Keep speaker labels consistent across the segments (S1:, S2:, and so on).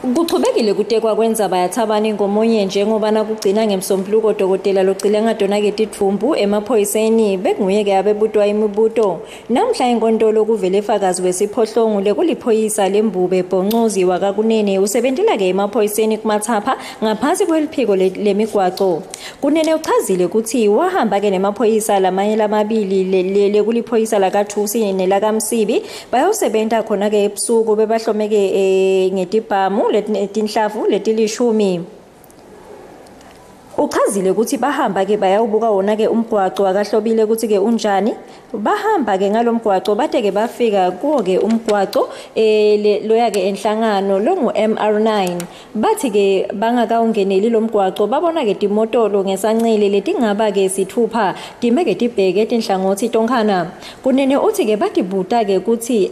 S1: Kuchubekile kutekwa kwenza bayathabani ngomunye njengoba nakugcina ngemsombuluko dokotela logcile ngadona-ke tidvumbu emaphoyiseni bekunguye-ke abebutwa imibuto. Namhla enkondolo kuvele fakazi wesiphohlongo lekuliphoyisa lembube Bhoncozi wakakunene usebentela-ke emaphoyiseni kumathapha ngaphansi kweliphiko lemigwaco. Kunene uchazile ukuthi wahamba-ke nemaphoyisa lamanye lamabili lekuliphoyisa lakathusi nelakamsibi bayosebenta khona-ke ebusuku bebahlomeke ngetibhamu letinhlavu letilishumi. Uchazile ukuthi bahamba-ke bayawubuka wona-ke umgwaco akahlobile ukuthi-ke unjani. Bahamba-ke ngalomgwaco bade-ke bafika kuwo-ke umgwaco loya-ke enhlangano longu-MR9. Bathi-ke bangakawungeneli lo mgwaco babona-ke timotolo ngesancele letingaba-ke sithupha time-ke tibheke tinhlangothi tonkhana. Kunene uthi-ke batibuta-ke ukuthi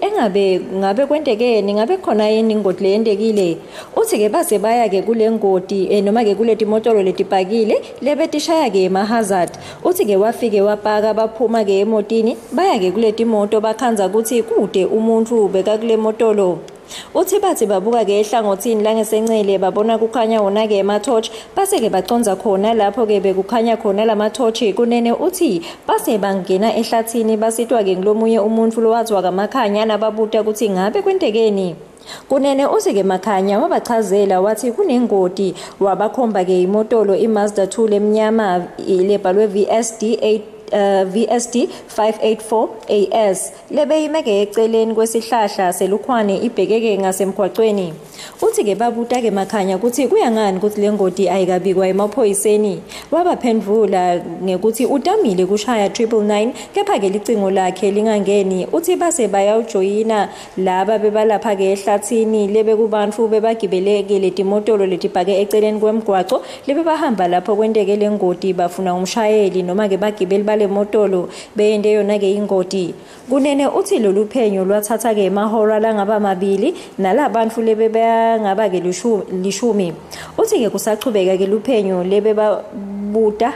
S1: ngabe kwentekeni ngabe khona yini ingoti leyendekile. Uthi-ke base baya-ke kule ngoti noma-ke kule timotolo letibhakile lebetishaya-ke ema-hazard. Uthi-ke wafike wapaka baphuma-ke emotini baya-ke kule timoto bakhanza ukuthi kude umuntu bekakule motolo. Uthi bathi babuka-ke ehlangothini langesencele babona kukhanya wona-ke ema-torch base-ke baconza khona lapho-ke bekukhanya khona lama-torch. Kunene uthi base bangena ehlathini basitwa-ke ngulomunye umuntu lowaziwa kamakhanya nababuta ukuthi ngabe kwentekeni. Kunene uthi-ke Makhanya wabachazela wathi kunengoti wabakhomba-ke imotolo iMazda 2 lemnyama lebhalwe VSD 584 AS lebeyimeke eceleni kwesihlahla selukhwane ibhekeke ngasemgwacweni. Uthi-ke babuta-ke Makhanya ukuthi kuyangani ukuthi le ngoti ayikabikwa emaphoyiseni. Wabaphendvula ngekuthi utamile kushaya 999 kepha-ke licingo lakhe lingangeni. Uthi base bayawujoyina laba bebalapha-ke ehlathini lebe kubantu bebagibeleke letimotolo letibhake eceleni kwemgwaco lebe bahamba lapho kwenteke le ngoti bafuna umshayeli noma-ke bagibeli bale motolo beyende yona-ke ingoti. Kunene uthi lolu phenyo lwathatha-ke emahora langaba mabili nalabantu lebe bangaba-ke lishumi. Uthi-ke kusachubeka-ke luphenyo lebe babuta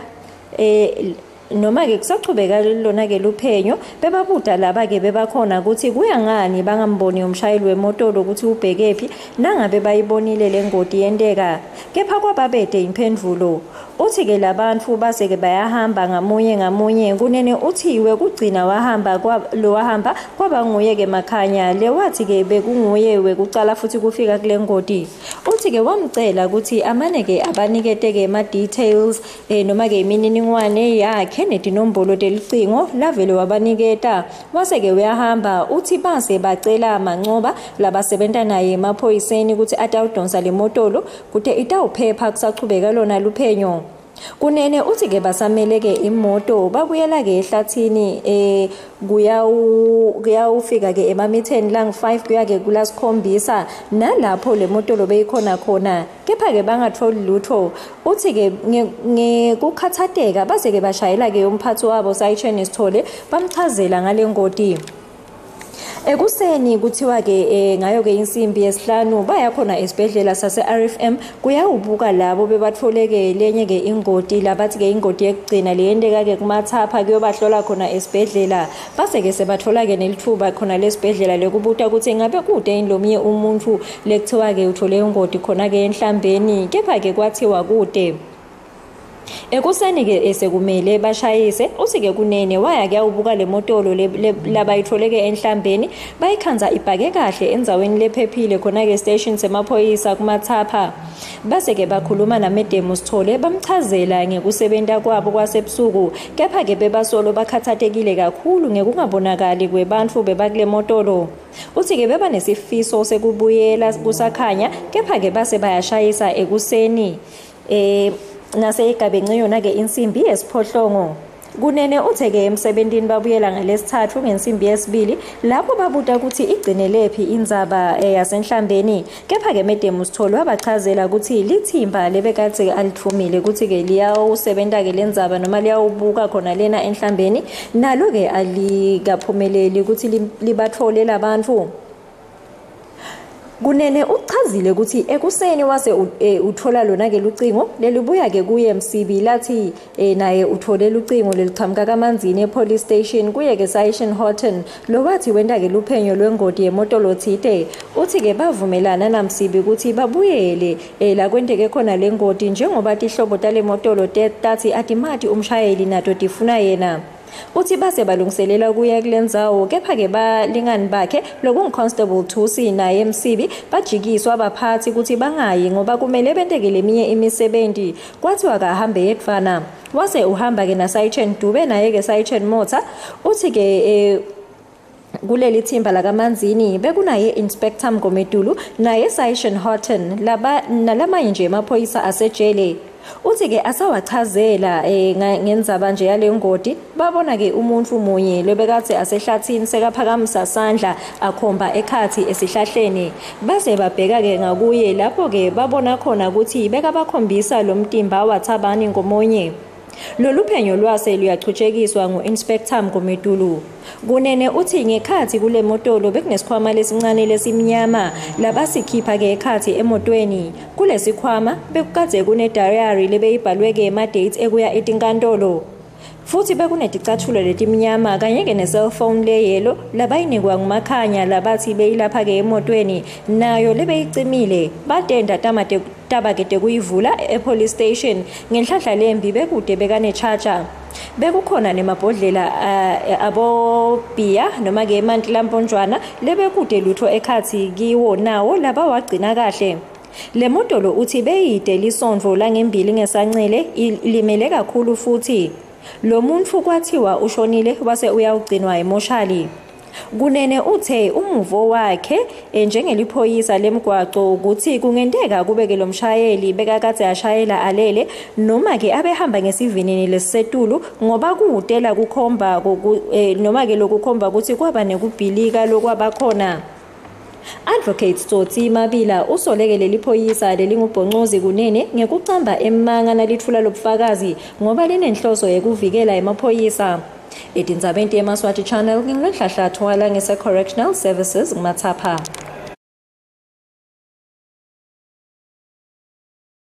S1: noma-ke kusachubeka lona-ke luphenyo bebabuda laba-ke bebakhona ukuthi kuyangani bangamboni umshayeli wemotolo ukuthi ubhekephi nangabe bayibonile le ngoti yenteka. Kepha kwababede imphendvulo. Uthi-ke labantu base-ke bayahamba ngamunye. Kunene uthiwe kugcina wahamba kwaba nguye-ke Makhanya lewathi-ke bekunguye wekucala futhi kufika kule ngoti. Uthi-ke wamcela ukuthi amane-ke abanikete-ke ama-details noma-ke imininingwane yakhe netinombolo telicingo lavele wabaniketa. Wase-ke uyahamba. Uthi base bacela mancoba labasebenta naye emaphoyiseni ukuthi atawudonsa le motolo kute itawuphepha kusachubeka lona luphenyo. Kunene uthi-ke basamele-ke imoto babuyela-ke ehlathini kuyawufika-ke emamitheni lang-5 kuya-ke kulasikhombisa nalapho le motolo beyikhona khona kepha-ke bangatholi lutho. Uthi-ke ngekukhathateka base-ke bashayela-ke umphathi wabo Sayitsheni Sithole bamchazela ngale ngoti. Ekuseni kuthiwa-ke ngayo-ke insimbi yesihlanu bayakhona esibhedlela sase-RFM kuyawubuka labo bebatfoleke lenye-ke ingoti labathi-ke ingoti yekugcina leyenteka-ke kumathapha kuyobahlola khona esibhedlela. Base-ke sebathola-ke nelithuba khona lesibhedlela lekubuta ukuthi ngabe kude yini lomunye umuntu lekuthiwa-ke uthole ingoti khona-ke enhlambeni kepha-ke kwathiwa kude. Ekuseni-ke sekumele bashayise. Uthi-ke Kunene waya kuyawubuka le motolo labayitholeke enhlambeni bayikhanza ibhake kahle endzaweni lephephile khona-ke station semaphoyisa kumathapha. Base-ke bakhuluma naMedemu Sithole bamchazela ngekusebenta kwabo kwasebusuku kepha-ke bebasolo bakhathatekile kakhulu ngekungabonakali kwebantu bebakule motolo. Uthi-ke beba nesifiso sekubuyela kusakhanya kepha-ke base bayashayisa ekuseni naseyigabeni yona-ke insimbi yesiphohlongo. Kunene uthi-ke emsebentini babuyela ngalesithathu ngensimbi yesibili lapho babuta ukuthi igcinelephi indzaba yasenhlambeni kepha-ke Medemu Sithole wabachazela ukuthi lithimba lebekade alithumile ukuthi-ke liyawusebenta-ke lendzaba noma liyawubuka khona lena enhlambeni nalo-ke alikaphumeleli ukuthi libathole labantu. Kunene uchazile ukuthi ekuseni wase uthola lona ke lucingo lelibuya ke kuye Msibi lathi naye uthole lucingo leliqhamuka kaManzini epolice station kuye ke Station Horton lo wathi wenda ke luphenyo lwengodi yemoto lothite uthi ke bavumelana naMsibi ukuthi babuyele la kwenteke khona lengodi njengoba ihlobo tale moto lo tathi atimati umshayeli nato tifuna yena uthi base balungiselela kuya kulendzawo kepha ke balingani bakhe lokunconstable Thusi naye Msibi bajikiswa abaphathi ukuthi bangayi ngoba kumele bentekele eminye imisebenzi kwathi akahambe yedvana wase uhamba ke na Sergeant Dube naye ke Sergeant Motha uthi ke kuleli thimba la kaManzini bekunaye Inspector Mgomedulu naye Sergeant Horton nalama nje amaphoyisa asejele uthi ke asawachazela ngendzaba nje yale ngodi babona ke umuntu munye lebekathe asehlathini sekaphakamisa sandla akhomba ekhathi esihlahleni base babheka ke ngakuye lapho ke babona khona ukuthi beka bakhombisa lo mtimba wathabani ngomonye lolu phenyo lwase luyachutshekiswa nguInspector Mgomedulu kunene uthi ngekhathi kule motolo bekunesikhwama lesincane lesimnyama labasikhipha ke ekhathi emotweni kulesikhwama bekukade kune diary lebeyibhalwe ke ama dates ekuya etinkantolo futhi bekunedicathulo letimnyama kanye ke ne cellphone leyelo labayinikwa ngumakhanya labathi beyilapha ke emotweni nayo lebeyicimile batenda tabakete kuyivula epolice station ngenhlahla lembi bekude bekane charger bekukhona nemabhodlela abo beer noma ke emanti lamponjwana lebekude lutho ekhathi kiwo nawo laba wagcina kahle le motolo uthi beyide lisondvo langembili ngesancele ilimele kakhulu futhi lo muntu kwathiwa ushonile wase uyawugcinwa emoshali kunene uthe umuvo wakhe njengeliphoyisa lemgwaco ukuthi kungendeka kubeke lo mshayeli bekakade ashayela alele noma ke abehamba ngesivinini lesisetulu ngoba kuhutela kukhomba noma ke lokukhomba ukuthi kwaba nekubhilika lokwabakhona Advocate Tsotsi Mabila usolekele liphoyisa lelingubhoncozi kunene ngekucamba emanga nalithula lobufakazi ngoba linenhloso yekuvikela emaphoyisa edindzabeni yeMaswati Channel ngimlonhlahla thwala ngese Correctional Services ngumathapha